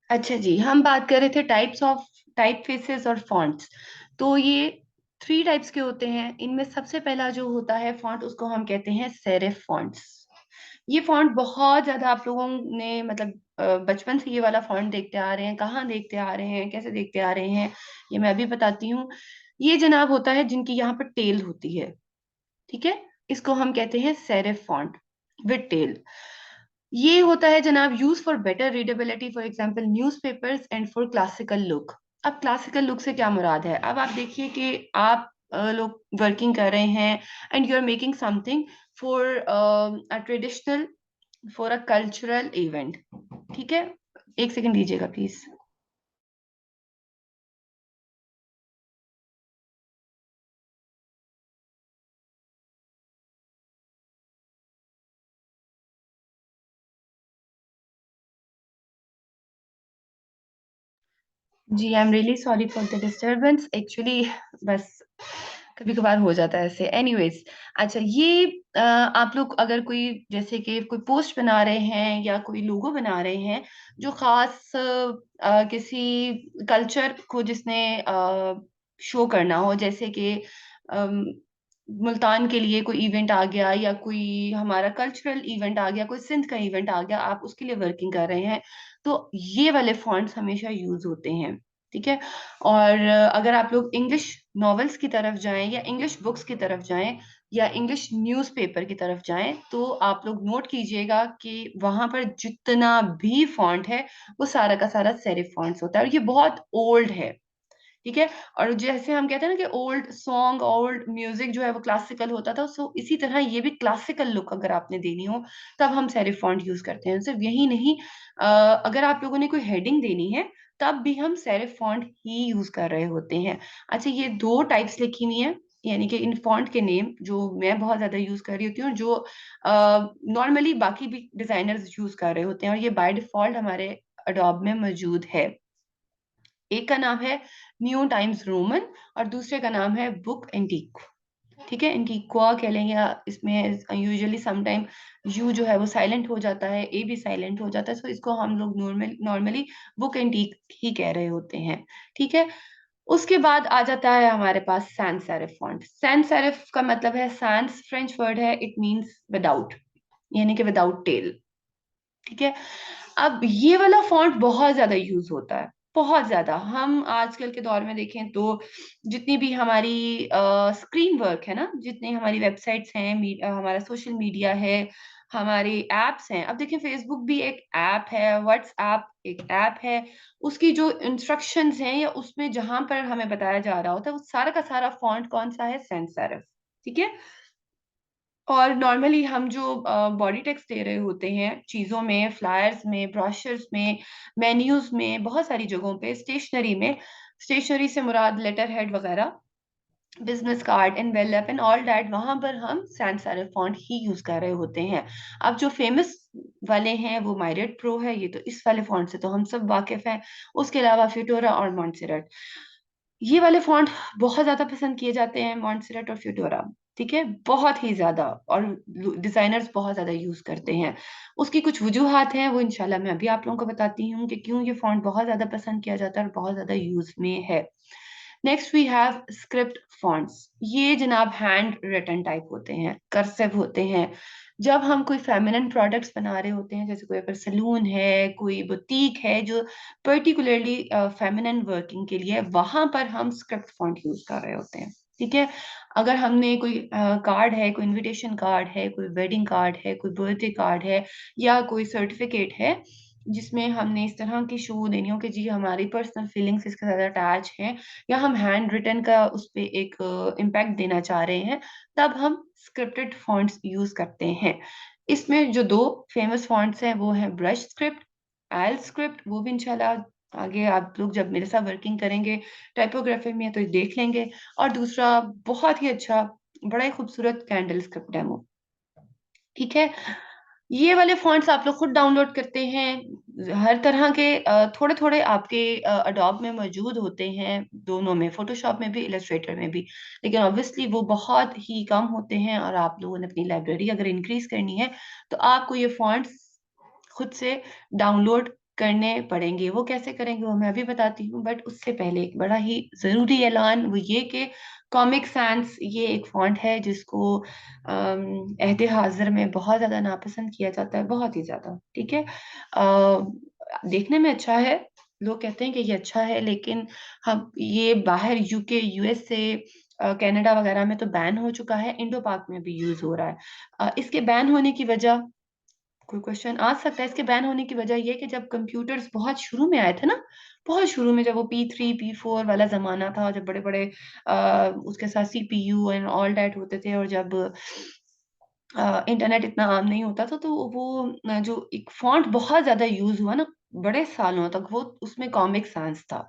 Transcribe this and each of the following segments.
अच्छा जी, हम बात कर रहे थे टाइप्स ऑफ टाइप फेसेस और फॉन्ट्स। तो ये थ्री टाइप्स के होते हैं। इनमें सबसे पहला जो होता है फॉन्ट, उसको हम कहते हैं सेरिफ फॉन्ट्स। ये फॉन्ट बहुत ज्यादा आप लोगों ने मतलब बचपन से ये वाला फॉन्ट देखते आ रहे हैं। कहाँ देखते आ रहे हैं, कैसे देखते आ रहे हैं, ये मैं अभी बताती हूँ। ये जनाब होता है जिनकी यहाँ पर टेल होती है। ठीक है, इसको हम कहते हैं सेरिफ फॉन्ट विद टेल। ये होता है जनाब use for better readability, for example newspapers and for classical look. अब क्लासिकल लुक से क्या मुराद है? अब आप देखिए कि आप लोग वर्किंग कर रहे हैं and you are making something for a traditional, for a cultural event. ठीक है, एक सेकंड दीजिएगा प्लीज। जी, I am really sorry for the disturbance actually. बस कभी कभार हो जाता है ऐसे। एनीवेज, अच्छा ये आप लोग अगर कोई जैसे कि कोई पोस्ट बना रहे हैं या कोई लोगो बना रहे हैं जो खास किसी कल्चर को जिसने शो करना हो, जैसे कि अम, मुल्तान के लिए कोई इवेंट आ गया या कोई हमारा कल्चरल इवेंट आ गया, कोई सिंध का इवेंट आ गया, आप उसके लिए वर्किंग कर रहे हैं, तो ये वाले फॉन्ट्स हमेशा यूज होते हैं। ठीक है। और अगर आप लोग इंग्लिश नॉवेल्स की तरफ जाएं या इंग्लिश बुक्स की तरफ जाएं या इंग्लिश न्यूज़पेपर की तरफ जाएं, तो आप लोग नोट कीजिएगा कि वहां पर जितना भी फॉन्ट है वो सारा का सारा सेरिफ फॉन्ट्स होता है, और ये बहुत ओल्ड है। ठीक है। और जैसे हम कहते हैं ना कि ओल्ड सॉन्ग, ओल्ड म्यूजिक जो है वो क्लासिकल होता था, सो इसी तरह ये भी क्लासिकल लुक अगर आपने देनी हो तब हम सेरिफ फॉन्ट यूज करते हैं। सिर्फ यही नहीं, अगर आप लोगों ने कोई हेडिंग देनी है तब भी हम सेरिफ फॉन्ट ही यूज कर रहे होते हैं। अच्छा, ये दो टाइप्स लिखी हुई हैं, यानी कि इन फॉन्ट के नेम जो मैं बहुत ज्यादा यूज कर रही होती हूँ, जो नॉर्मली बाकी भी डिजाइनर्स यूज कर रहे होते हैं, और ये बाय डिफॉल्ट हमारे अडोब में मौजूद है। एक का नाम है न्यू टाइम्स रोमन और दूसरे का नाम है बुक एंटीक। ठीक है, एंटीक्वा कह लेंगे, या इसमें यूजुअली समटाइम यू जो है वो साइलेंट हो जाता है, ए भी साइलेंट हो जाता है, तो इसको हम लोग नॉर्मली बुक एंटीक ही कह रहे होते हैं। ठीक है। उसके बाद आ जाता है हमारे पास sans serif font. Sans serif का मतलब है, सैंस फ्रेंच वर्ड है, इट मींस विदाउट, यानी कि विदाउट टेल। ठीक है। अब ये वाला फॉन्ट बहुत ज्यादा यूज होता है, बहुत ज्यादा। हम आजकल के दौर में देखें तो जितनी भी हमारी स्क्रीन वर्क है ना, जितनी हमारी वेबसाइट्स हैं, हमारा सोशल मीडिया है, हमारे एप्स हैं। अब देखिए, फेसबुक भी एक ऐप है, व्हाट्सएप एक ऐप है। उसकी जो इंस्ट्रक्शंस हैं या उसमें जहां पर हमें बताया जा रहा होता है, वो सारा का सारा फॉन्ट कौन सा है? Sans serif. ठीक है। और नॉर्मली हम जो बॉडी टेक्स्ट दे रहे होते हैं चीज़ों में, फ्लायर्स में, ब्रोशर्स में, मेन्यूज में, बहुत सारी जगहों पे, स्टेशनरी में, स्टेशनरी से मुराद लेटर हेड वगैरह, business card, envelope and all that, वहां पर हम सैंस सेरिफ फॉन्ट ही यूज कर रहे होते हैं। अब जो फेमस वाले हैं वो माइरेट प्रो है, ये तो इस वाले फॉन्ट से तो हम सब वाकिफ हैं। उसके अलावा फ्यूटोरा और मॉन्सेरट, ये वाले फॉन्ट बहुत ज्यादा पसंद किए जाते हैं, मॉन्सेरट और फ्यूटोरा। ठीक है, बहुत ही ज्यादा। और डिजाइनर्स बहुत ज्यादा यूज करते हैं। उसकी कुछ वजूहात हैं, वो इंशाल्लाह मैं अभी आप लोगों को बताती हूँ कि क्यों ये फॉन्ट बहुत ज्यादा पसंद किया जाता है और बहुत ज्यादा यूज में है। Next we have script fonts. ये जनाब हैंड रिटन टाइप होते हैं, कर्सिव होते हैं। जब हम कोई फेमिनिन प्रोडक्ट्स बना रहे होते हैं, जैसे कोई अगर सलून है, कोई बुटीक है जो पर्टिकुलरली फेमिनिन वर्किंग के लिए, वहां पर हम स्क्रिप्ट फॉन्ट यूज कर रहे होते हैं। ठीक है। अगर हमने कोई कार्ड है, कोई इनविटेशन कार्ड है, कोई वेडिंग कार्ड है, कोई बर्थडे कार्ड है, या कोई सर्टिफिकेट है जिसमें हमने इस तरह की शो देनी हो कि जी हमारी पर्सनल फीलिंग्स इसके साथ अटैच हैं, या हम हैंड रिटन का उस पे एक इम्पैक्ट देना चाह रहे हैं, तब हम स्क्रिप्टेड फॉन्ट्स यूज करते हैं। इसमें जो दो फेमस फॉन्ट्स हैं वो हैं ब्रश स्क्रिप्ट, एल स्क्रिप्ट, वो भी इंशाल्लाह आगे आप लोग जब मेरे साथ वर्किंग करेंगे टाइपोग्राफी में तो देख लेंगे। और दूसरा बहुत ही अच्छा, बड़ा ही खूबसूरत कैंडल स्क्रिप्ट डेमो। ठीक है। ये वाले फॉन्ट्स आप लोग खुद डाउनलोड करते हैं, हर तरह के थोड़े थोड़े आपके अडोब में मौजूद होते हैं, दोनों में, फोटोशॉप में भी, इलस्ट्रेटर में भी। लेकिन ऑब्वियसली वो बहुत ही कम होते हैं, और आप लोगों ने अपनी लाइब्रेरी अगर इंक्रीज करनी है तो आपको ये फॉन्ट्स खुद से डाउनलोड करने पड़ेंगे। वो कैसे करेंगे वो मैं अभी बताती हूँ, बट उससे पहले एक बड़ा ही जरूरी ऐलान, वो ये कि कॉमिक सैंस ये एक फॉन्ट है जिसको अहद हाजिर में बहुत ज्यादा नापसंद किया जाता है, बहुत ही ज्यादा। ठीक है, देखने में अच्छा है, लोग कहते हैं कि ये अच्छा है, लेकिन हम ये बाहर यूके यूएसए कनाडा वगैरह में तो बैन हो चुका है, इंडो पाक में भी यूज हो रहा है। इसके बैन होने की वजह, कोई क्वेश्चन आ सकता है, इसके बैन होने की वजह ये कि जब कंप्यूटर्स बहुत शुरू में आए थे ना, बहुत शुरू में, जब वो P3 P4 वाला जमाना था, जब बड़े बड़े उसके साथ CPU एंड ऑल डैट होते थे, और जब इंटरनेट इतना आम नहीं होता था, तो वो जो एक फॉन्ट बहुत ज्यादा यूज हुआ ना बड़े सालों तक, वो उसमें कॉमिक sans था।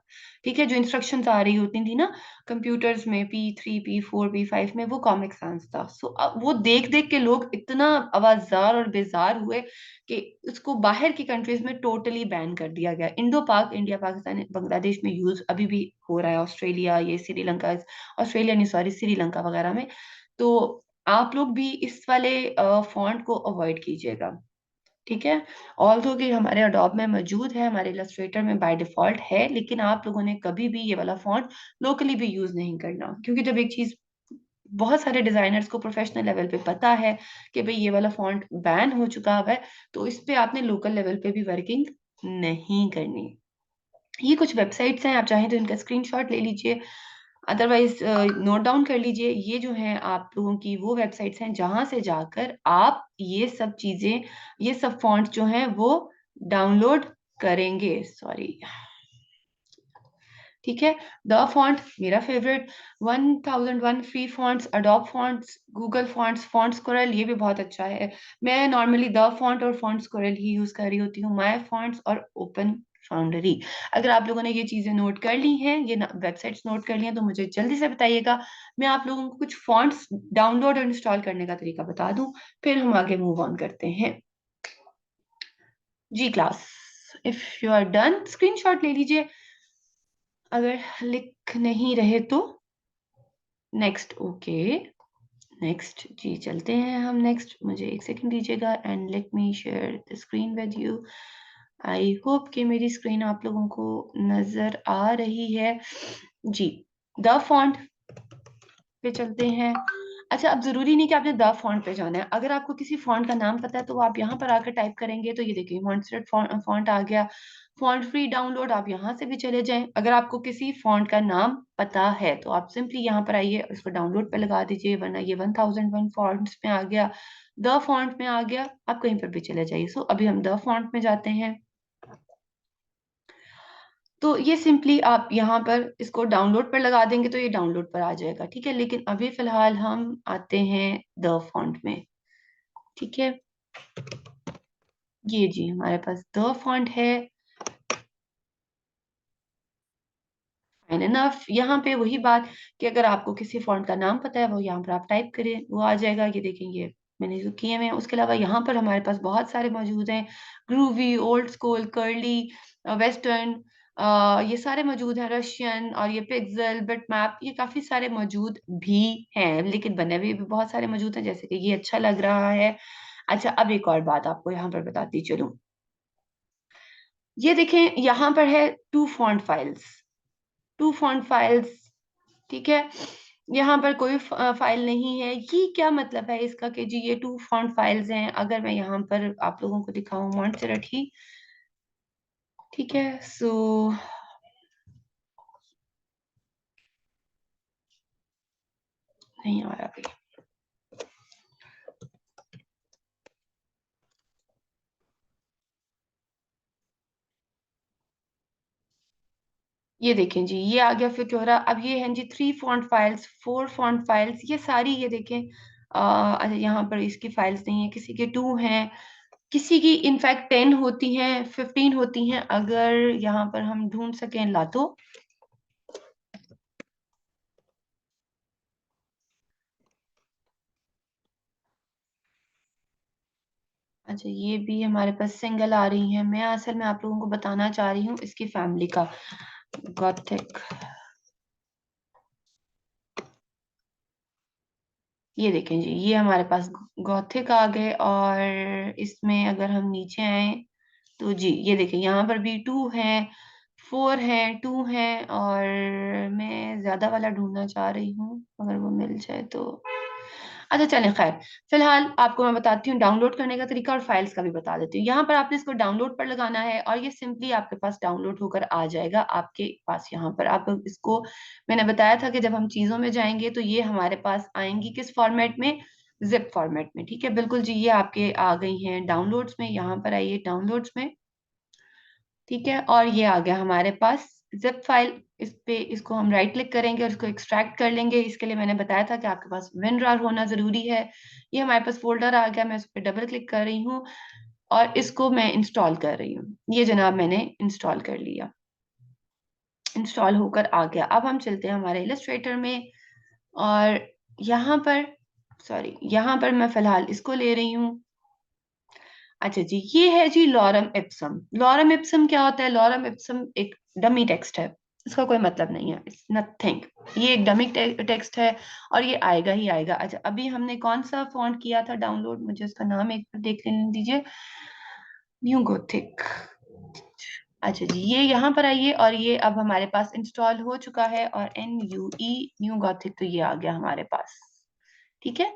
ठीक है, जो इंस्ट्रक्शंस आ रही होती थी ना कंप्यूटर्स में P3 P4 P5 में, वो कॉमिक sans था। सो वो देख देख के लोग इतना आवाजार और बेजार हुए कि उसको बाहर की कंट्रीज में टोटली बैन कर दिया गया। इंडो पाक, इंडिया पाकिस्तान बांग्लादेश में यूज अभी भी हो रहा है, ऑस्ट्रेलिया, ये श्रीलंका, ऑस्ट्रेलिया नहीं सॉरी, श्रीलंका वगैरह में। तो आप लोग भी इस वाले फॉन्ट को अवॉइड कीजिएगा। ठीक है, ऑल्दो कि हमारे अडोब में मौजूद है, हमारे इलस्ट्रेटर में बाय डिफॉल्ट है, लेकिन आप लोगों ने कभी भी ये वाला फॉन्ट लोकली भी यूज नहीं करना, क्योंकि जब एक चीज बहुत सारे डिजाइनर्स को प्रोफेशनल लेवल पे पता है कि भाई ये वाला फॉन्ट बैन हो चुका हुआ है, तो इस पे आपने लोकल लेवल पे भी वर्किंग नहीं करनी। ये कुछ वेबसाइट्स हैं, आप चाहें तो इनका स्क्रीनशॉट ले लीजिए, अदरवाइज नोट डाउन कर लीजिए। ये जो है आप लोगों की वो वेबसाइट्स हैं जहां से जाकर आप ये सब चीजें, ये सब फॉन्ट्स जो हैं वो डाउनलोड करेंगे। सॉरी, ठीक है, द फॉन्ट मेरा favourite, 1001 free fonts, Adobe fonts, Google fonts, font squirrel ये भी बहुत अच्छा है। मैं नॉर्मली द फॉन्ट और फॉन्ट स्क्वेरल ही यूज कर रही होती हूँ, माय फॉन्ट्स और ओपन फाउंडरी। अगर आप लोगों ने ये चीजें नोट कर ली हैं, ये वेबसाइट्स नोट कर ली हैं, तो मुझे जल्दी से बताइएगा, मैं आप लोगों को कुछ फॉन्ट्स डाउनलोड और इंस्टॉल करने का तरीका बता दूं, फिर हम आगे मूव ऑन करते हैं। जी class, if you are done screenshot ले लीजिए, अगर लिख नहीं रहे तो नेक्स्ट। ओके, नेक्स्ट जी, चलते हैं हम नेक्स्ट। मुझे एक सेकंड दीजिएगा and let me share the screen with you. I hope कि मेरी स्क्रीन आप लोगों को नजर आ रही है। जी, द फॉन्ट पे चलते हैं। अच्छा, अब जरूरी नहीं कि आपने द फॉन्ट पे जाना है, अगर आपको किसी फॉन्ट का नाम पता है तो आप यहाँ पर आकर टाइप करेंगे, तो ये देखिए मॉन्स्टर्ड फॉन्ट आ गया। फॉन्ट फ्री डाउनलोड, आप यहाँ से भी चले जाएं। अगर आपको किसी फॉन्ट का नाम पता है तो आप सिंपली यहाँ पर आइए, उसको डाउनलोड पे लगा दीजिए, वरना ये 1001 फॉन्ट्स में आ गया, द फॉन्ट में आ गया, आप कहीं पर भी चले जाइए। सो अभी हम द फॉन्ट में जाते हैं। तो ये सिंपली आप यहाँ पर इसको डाउनलोड पर लगा देंगे तो ये डाउनलोड पर आ जाएगा। ठीक है, लेकिन अभी फिलहाल हम आते हैं द फॉन्ट में। ठीक है, ये जी हमारे पास द फॉन्ट है। फाइन एनफ, यहाँ पे वही बात कि अगर आपको किसी फॉन्ट का नाम पता है, वो यहाँ पर आप टाइप करें, वो आ जाएगा। ये देखेंगे मैंने जो किए हुए हैं। उसके अलावा यहाँ पर हमारे पास बहुत सारे मौजूद हैं, groovy, old school, curly, western, ये सारे मौजूद हैं, रशियन, और ये पिक्सेल, बिटमैप, ये काफी सारे मौजूद भी हैं, लेकिन बने हुए भी बहुत सारे मौजूद हैं, जैसे कि ये अच्छा लग रहा है। अच्छा, अब एक और बात आपको यहाँ पर बताती चलूं, ये देखें यहाँ पर है two font files, two font files. ठीक है, यहाँ पर कोई फाइल नहीं है। ये क्या मतलब है इसका कि जी ये टू फॉन्ट फाइल्स हैं? अगर मैं यहाँ पर आप लोगों को दिखाऊं मॉन्टसेरेट ही, ठीक है, सो नहीं आ रहा अभी। ये देखें जी, ये आ गया फिटोरा। अब ये हैं जी three font files, four font files, ये सारी, ये देखें अच्छा यहाँ पर इसकी फाइल्स नहीं है, किसी के टू हैं, किसी की इनफैक्ट 10 होती हैं, 15 होती हैं, अगर यहाँ पर हम ढूंढ सकें ला तो। अच्छा, ये भी हमारे पास सिंगल आ रही है। मैं असल में आप लोगों को बताना चाह रही हूँ इसकी फैमिली का, गॉथिक। ये देखें जी, ये हमारे पास गॉथिक आ गए, और इसमें अगर हम नीचे आए तो जी ये देखिए यहाँ पर भी 2 है, 4 है, 2 है, और मैं ज्यादा वाला ढूंढना चाह रही हूँ, अगर वो मिल जाए तो। अच्छा चलें, खैर फिलहाल आपको मैं बताती हूँ डाउनलोड करने का तरीका, और फाइल्स का भी बता देती हूँ। यहाँ पर आपने इसको डाउनलोड पर लगाना है, और ये सिंपली आपके पास डाउनलोड होकर आ जाएगा आपके पास। यहाँ पर आप इसको, मैंने बताया था कि जब हम चीजों में जाएंगे तो ये हमारे पास आएंगी किस फॉर्मेट में, जिप फॉर्मेट में। ठीक है, बिल्कुल जी, ये आपके आ गई हैं डाउनलोड्स में। यहाँ पर आइए डाउनलोड्स में, ठीक है, और ये आ गया हमारे पास जिप फाइल। इस पे, इसको हम राइट क्लिक करेंगे और इसको एक्सट्रैक्ट कर लेंगे। इसके लिए मैंने बताया था कि आपके पास WinRAR होना जरूरी है। ये हमारे पास फोल्डर आ गया, मैं इस पे डबल क्लिक कर रही हूँ और इसको मैं इंस्टॉल कर रही हूँ। ये जनाब मैंने इंस्टॉल कर लिया, इंस्टॉल होकर आ गया। अब हम चलते हैं हमारे इलस्ट्रेटर में, और यहाँ पर, सॉरी, यहाँ पर मैं फिलहाल इसको ले रही हूँ। अच्छा जी, ये है जी लॉरम इप्सम। लॉरम इप्सम क्या होता है? लॉरम इप्सम एक डमी टेक्स्ट है, इसका कोई मतलब नहीं है, इट्स नथिंग। ये एक डमी टेक्स्ट है और ये आएगा ही आएगा। अच्छा, अभी हमने कौन सा फॉन्ट किया था डाउनलोड, मुझे उसका नाम एक बार देख लेने दीजिए। New Gothic. अच्छा जी, ये यहाँ पर आइए, और ये अब हमारे पास इंस्टॉल हो चुका है, और NUE न्यू गॉथिक, तो ये आ गया हमारे पास। ठीक है,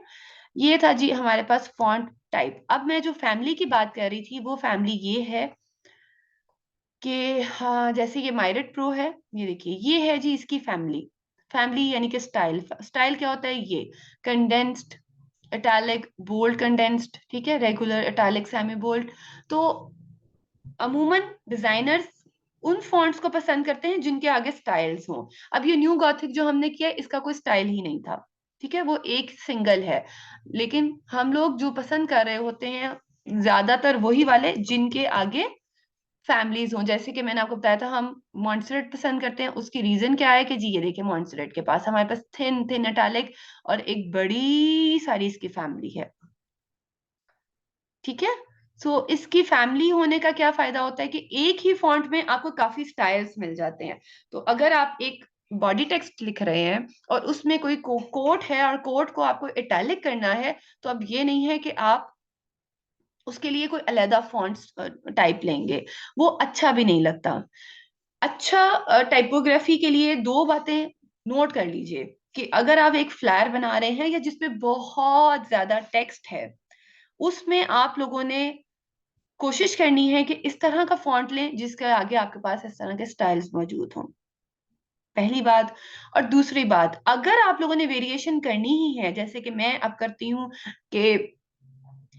ये था जी हमारे पास फॉन्ट टाइप। अब मैं जो फैमिली की बात कर रही थी, वो फैमिली ये है कि हाँ, जैसे ये माइरेट प्रो है, ये देखिए ये है जी इसकी फैमिली। फैमिली यानी कि स्टाइल। स्टाइल क्या होता है? ये कंडेंस्ड, इटैलिक, बोल्ड कंडेंस्ड, ठीक है, रेगुलर, इटैलिक, सेमी बोल्ड। तो अमूमन डिजाइनर्स उन फॉन्ट्स को पसंद करते हैं जिनके आगे स्टाइल्स हों। अब ये न्यू गॉथिक जो हमने किया, इसका कोई स्टाइल ही नहीं था, ठीक है, वो एक सिंगल है। लेकिन हम लोग जो पसंद कर रहे होते हैं ज्यादातर वही वाले जिनके आगे फैमिलीज हों। जैसे कि मैंने आपको बताया था, हम मॉन्टसेरेट पसंद करते हैं। उसकी रीजन क्या है कि जी ये देखिए, मॉन्टसेरेट के पास हमारे पास थिन थिन इटैलिक और एक बड़ी सारी इसकी फैमिली है। ठीक है, सो इसकी फैमिली होने का क्या फायदा होता है कि एक ही फॉन्ट में आपको काफी स्टाइल्स मिल जाते हैं। तो अगर आप एक बॉडी टेक्स्ट लिख रहे हैं और उसमें कोई कोट है और कोट को आपको इटैलिक करना है, तो अब ये नहीं है कि आप उसके लिए कोई अलहदा फॉन्ट टाइप लेंगे, वो अच्छा भी नहीं लगता। अच्छा टाइपोग्राफी के लिए दो बातें नोट कर लीजिए, कि अगर आप एक फ्लायर बना रहे हैं या जिसपे बहुत ज्यादा टेक्स्ट है, उसमें आप लोगों ने कोशिश करनी है कि इस तरह का फॉन्ट लें जिसके आगे आपके पास इस तरह के स्टाइल्स मौजूद हों, पहली बात। और दूसरी बात, अगर आप लोगों ने वेरिएशन करनी ही है, जैसे कि मैं अब करती हूँ कि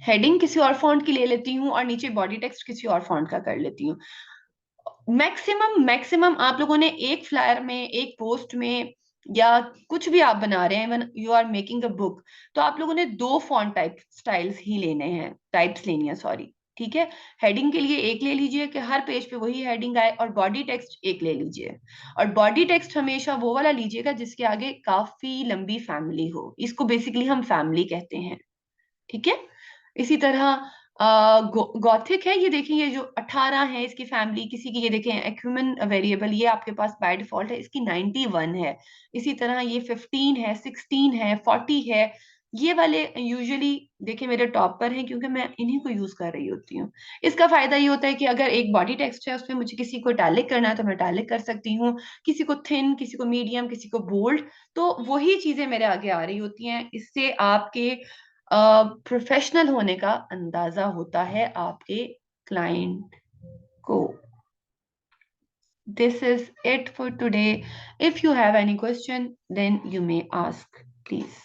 हेडिंग किसी और फॉन्ट की ले लेती हूँ और नीचे बॉडी टेक्स्ट किसी और फॉन्ट का कर लेती हूँ। मैक्सिमम मैक्सिमम आप लोगों ने एक फ्लायर में, एक पोस्ट में, या कुछ भी आप बना रहे हैं, when you are making a book, तो आप लोगों ने दो फॉन्ट टाइप स्टाइल्स ही लेने हैं, टाइप्स लेनी है, सॉरी। ठीक है, हेडिंग के लिए एक ले लीजिए कि हर पेज पे वही हेडिंग आए, और बॉडी टेक्स्ट एक ले लीजिए। और बॉडी टेक्स्ट हमेशा वो वाला लीजिएगा जिसके आगे काफी लंबी फैमिली हो, इसको बेसिकली हम फैमिली कहते हैं। ठीक है, इसी तरह गॉथिक है, ये देखिए, ये जो 18 है इसकी फैमिली, किसी की ये देखें एक्यूमेन वेरिएबल, ये आपके पास बाय डिफॉल्ट है, इसकी 91 है। इसी तरह ये 15 है, 16 है, 40 है। ये वाले यूजुअली देखिए मेरे टॉप पर हैं, क्योंकि मैं इन्हीं को यूज कर रही होती हूँ। इसका फायदा ये होता है कि अगर एक बॉडी टेक्स्ट है उसमें मुझे किसी को इटैलिक करना है तो मैं इटैलिक कर सकती हूँ, किसी को थिन, किसी को मीडियम, किसी को बोल्ड, तो वही चीजें मेरे आगे आ रही होती हैं। इससे आपके प्रोफेशनल होने का अंदाजा होता है आपके क्लाइंट को। This is it for today. If you have any question, then you may ask, please.